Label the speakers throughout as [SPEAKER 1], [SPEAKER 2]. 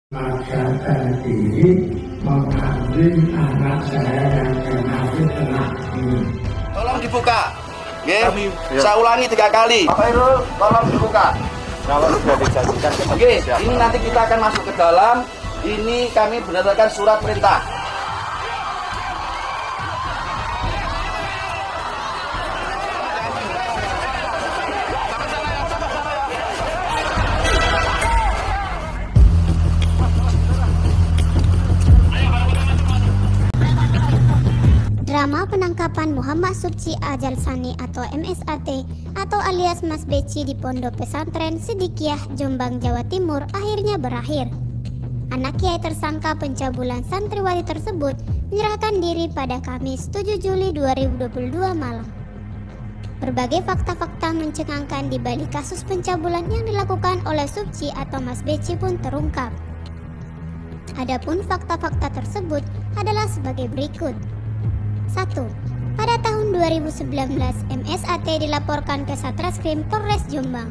[SPEAKER 1] maka diri mengandung anak saya yang kena fitnah ini.
[SPEAKER 2] Tolong dibuka. Oke, saya ulangi 3 kali. Pak Khairul, tolong dibuka.
[SPEAKER 3] Kalau sudah dijanjikan.
[SPEAKER 2] Oke, ini nanti kita akan masuk ke dalam. Ini kami berdasarkan surat perintah.
[SPEAKER 4] Drama penangkapan Muhammad Subci Ajalsani atau MSAT atau alias Mas Beci di Pondok Pesantren Siddiqiyah, Jombang, Jawa Timur akhirnya berakhir. Anak kiai tersangka pencabulan santriwati tersebut menyerahkan diri pada Kamis 7 Juli 2022 malam. Berbagai fakta-fakta mencengangkan di balik kasus pencabulan yang dilakukan oleh Subci atau Mas Beci pun terungkap. Adapun fakta-fakta tersebut adalah sebagai berikut. 1. Pada tahun 2019, MSAT dilaporkan ke Satreskrim Polres Jombang.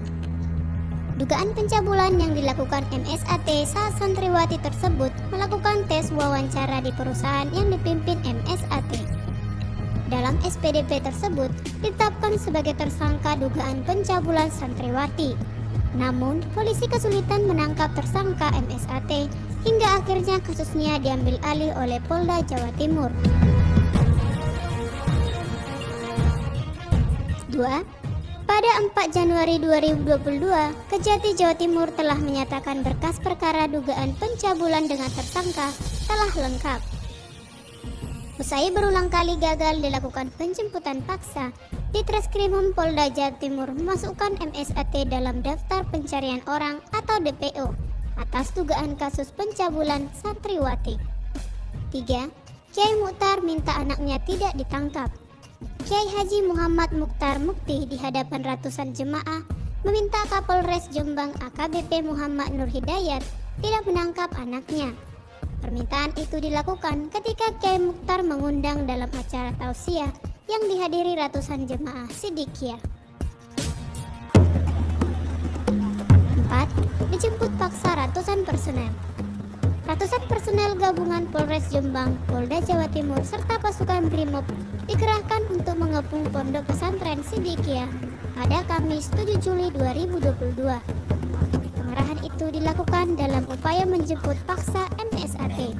[SPEAKER 4] Dugaan pencabulan yang dilakukan MSAT saat santriwati tersebut melakukan tes wawancara di perusahaan yang dipimpin MSAT. Dalam SPDP tersebut ditetapkan sebagai tersangka dugaan pencabulan santriwati. Namun, polisi kesulitan menangkap tersangka MSAT hingga akhirnya kasusnya diambil alih oleh Polda Jawa Timur. 2. Pada 4 Januari 2022, Kejati Jawa Timur telah menyatakan berkas perkara dugaan pencabulan dengan tersangka telah lengkap. Usai berulang kali gagal dilakukan penjemputan paksa, di Treskrimum Polda Jawa Timur memasukkan MSAT dalam daftar pencarian orang atau DPO atas dugaan kasus pencabulan santriwati. 3. Kiai Mukhtar minta anaknya tidak ditangkap. Kiai Haji Muhammad Mukhtar Mukti di hadapan ratusan jemaah meminta Kapolres Jombang AKBP Muhammad Nur Hidayat tidak menangkap anaknya. Permintaan itu dilakukan ketika Kiai Mukhtar mengundang dalam acara tausiah yang dihadiri ratusan jemaah Siddiqiyah. 4. Dijemput paksa ratusan personel. Ratusan personel gabungan Polres Jombang, Polda Jawa Timur, serta pasukan Brimob dikerahkan untuk mengepung Pondok Pesantren Siddiqiyah pada Kamis 7 Juli 2022. Pengerahan itu dilakukan dalam upaya menjemput paksa MSAT.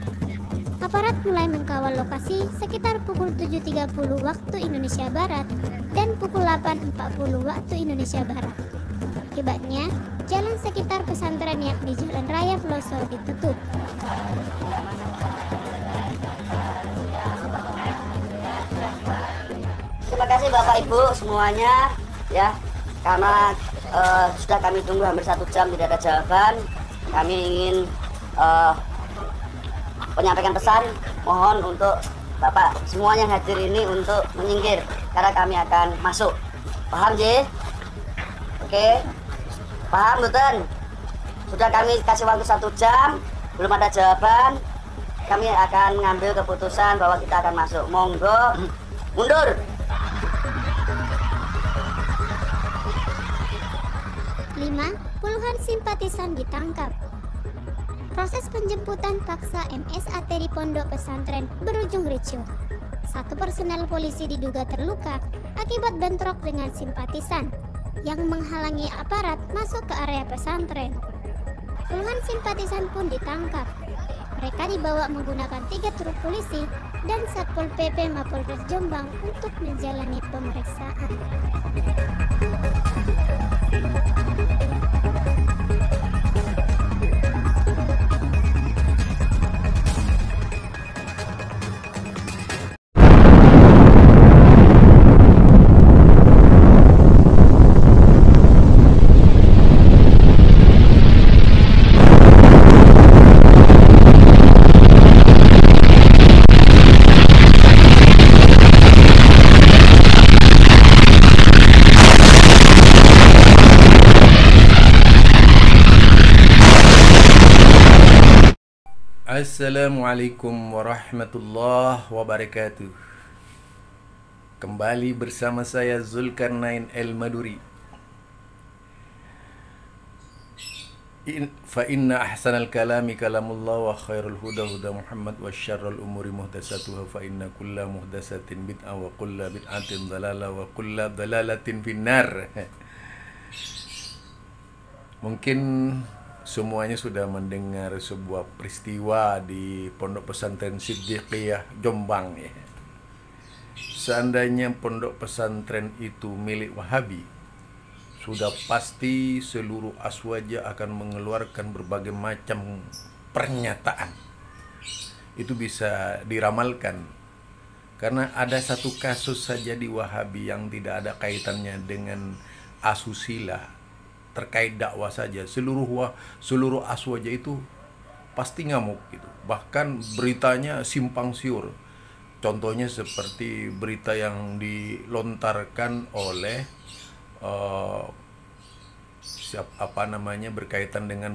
[SPEAKER 4] Aparat mulai mengkawal lokasi sekitar pukul 7.30 waktu Indonesia Barat dan pukul 8.40 waktu Indonesia Barat. Akibatnya, jalan sekitar pesantren yakni Jalan Raya Pelosor ditutup.
[SPEAKER 5] Terima kasih Bapak Ibu semuanya ya, karena sudah kami tunggu hampir 1 jam tidak ada jawaban. Kami ingin menyampaikan pesan, mohon untuk Bapak semuanya hadir ini untuk menyingkir karena kami akan masuk. Paham J? Oke. Paham Luten? Sudah kami kasih waktu 1 jam, belum ada jawaban. Kami akan mengambil keputusan bahwa kita akan masuk. Monggo mundur.
[SPEAKER 4] Puluhan simpatisan ditangkap. Proses penjemputan paksa MSAT di Pondok Pesantren berujung ricuh. 1 personel polisi diduga terluka akibat bentrok dengan simpatisan yang menghalangi aparat masuk ke area pesantren. Puluhan simpatisan pun ditangkap. Mereka dibawa menggunakan 3 truk polisi dan Satpol PP Mapolres Jombang untuk menjalani pemeriksaan.
[SPEAKER 6] Assalamualaikum warahmatullahi wabarakatuh. Kembali bersama saya Zulkarnain El Maduri. fa inna ahsanal kalami kalamullah wa khairul huda huda Muhammad wa syarrul umuri muhdatsatuha fa inna kulla muhdatsatin bid'ah wa kulla bid'atin dhalalah wa kulla dhalalatin finnar. Mungkin semuanya sudah mendengar sebuah peristiwa di Pondok Pesantren Siddiqiyah Jombang ya. Seandainya pondok pesantren itu milik Wahabi, sudah pasti seluruh aswaja akan mengeluarkan berbagai macam pernyataan. Itu bisa diramalkan. Karena ada satu kasus saja di Wahabi yang tidak ada kaitannya dengan asusila, terkait dakwah saja. Seluruh aswaja itu pasti ngamuk gitu. Bahkan beritanya simpang siur. Contohnya seperti berita yang dilontarkan oleh berkaitan dengan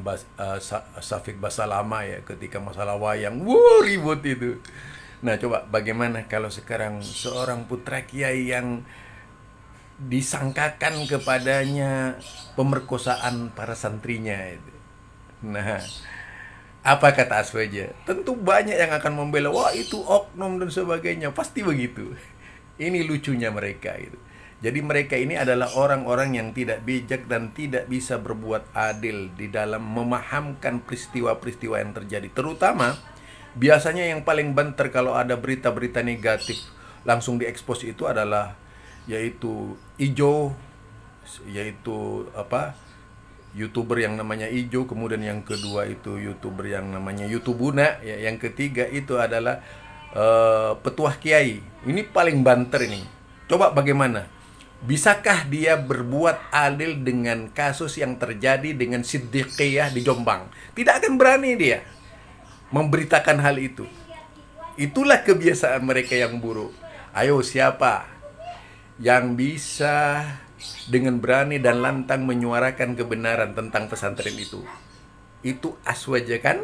[SPEAKER 6] Syafiq Basalama ya, ketika masalah wayang, ribut itu. Nah, coba bagaimana kalau sekarang seorang putra kiai yang disangkakan kepadanya pemerkosaan para santrinya itu. Nah, apa kata aswaja? Tentu banyak yang akan membela, wah itu oknum dan sebagainya, pasti begitu. Ini lucunya mereka itu. Jadi mereka ini adalah orang-orang yang tidak bijak dan tidak bisa berbuat adil di dalam memahamkan peristiwa-peristiwa yang terjadi. Terutama biasanya yang paling banter kalau ada berita-berita negatif langsung diekspos itu adalah yaitu YouTuber yang namanya Ijo, kemudian yang kedua itu YouTuber yang namanya YouTubuna, ya, yang ketiga itu adalah petuah kiai. Ini paling banter ini. Coba bagaimana? Bisakah dia berbuat adil dengan kasus yang terjadi dengan Siddiqiyah di Jombang? Tidak akan berani dia memberitakan hal itu. Itulah kebiasaan mereka yang buruk. Ayo, siapa yang bisa dengan berani dan lantang menyuarakan kebenaran tentang pesantren itu? Itu aswaja kan?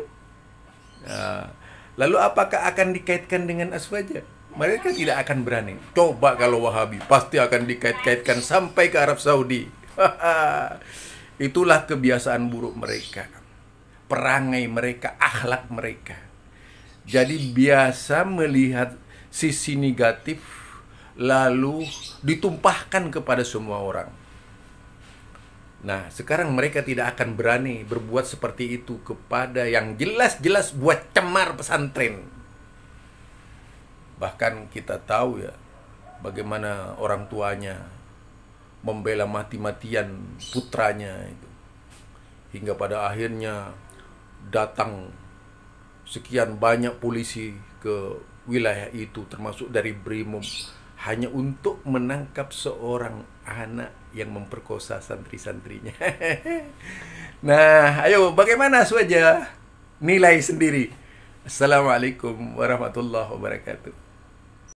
[SPEAKER 6] Lalu apakah akan dikaitkan dengan aswaja? Mereka tidak akan berani. Coba kalau Wahabi, pasti akan dikait-kaitkan sampai ke Arab Saudi. Itulah kebiasaan buruk mereka, perangai mereka, akhlak mereka. Jadi biasa melihat sisi negatif lalu ditumpahkan kepada semua orang. Nah, sekarang mereka tidak akan berani berbuat seperti itu kepada yang jelas-jelas buat cemar pesantren. Bahkan kita tahu ya, bagaimana orang tuanya membela mati-matian putranya itu. Hingga pada akhirnya datang sekian banyak polisi ke wilayah itu, termasuk dari Brimob, hanya untuk menangkap seorang anak yang memperkosa santri-santrinya. Nah, ayo bagaimana aswaja? Nilai sendiri. Assalamualaikum warahmatullahi wabarakatuh.